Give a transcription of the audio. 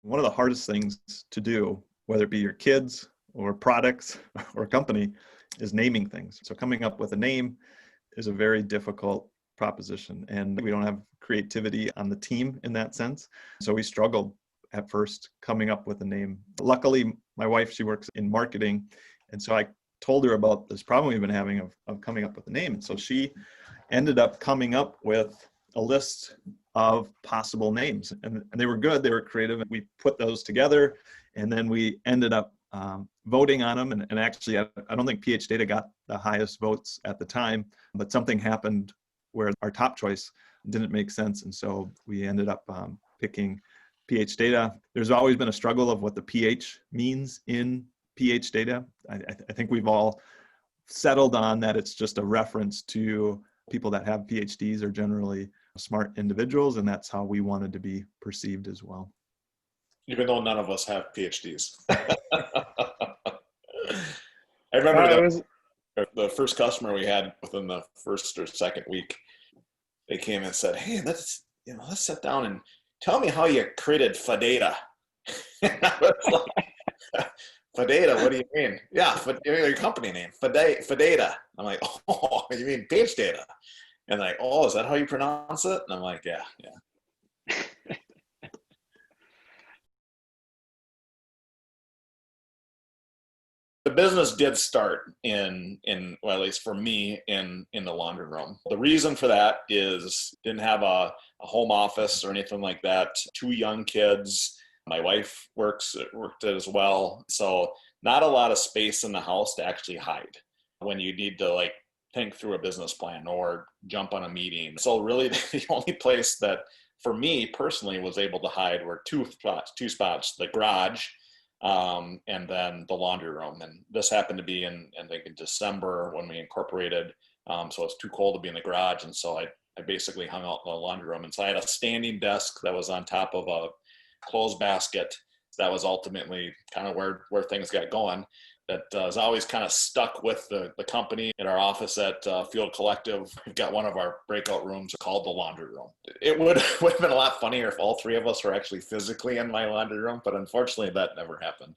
One of the hardest things to do, whether it be your kids or products or company, is naming things. So coming up with a name is a very difficult proposition, and we don't have creativity on the team in that sense. So we struggled at first coming up with a name. Luckily, my wife, she works in marketing, and so I told her about this problem we've been having of coming up with a name. And so she ended up coming up with a list of possible names, and they were good, they were creative, and we put those together, and then we ended up voting on them. And actually, I don't think phData got the highest votes at the time, but something happened where our top choice didn't make sense, and so we ended up picking phData. There's always been a struggle of what the PH means in phData. I think we've all settled on that it's just a reference to people that have PhDs are generally smart individuals, and that's how we wanted to be perceived as well. Even though none of us have PhDs. I remember the first customer we had within the first or second week, they came and said, "Hey, let's sit down and tell me how you created phData." I was like, phData, what do you mean? Yeah, your company name, phData. I'm like, oh, you mean page data? And like, oh, is that how you pronounce it? And I'm like, yeah. The business did start well, at least for me, in the laundry room. The reason for that is didn't have a home office or anything like that. 2 young kids. My wife worked as well. So not a lot of space in the house to actually hide when you need to think through a business plan or jump on a meeting. So really the only place that for me personally was able to hide were two spots, the garage, and then the laundry room. And this happened to be in December when we incorporated. So it's too cold to be in the garage. And so I basically hung out in the laundry room. And so I had a standing desk that was on top of a clothes basket. That was ultimately kind of where things got going. That is always kind of stuck with the company. In our office at Field Collective, we've got one of our breakout rooms called the laundry room. It would have been a lot funnier if all 3 of us were actually physically in my laundry room, but unfortunately that never happened.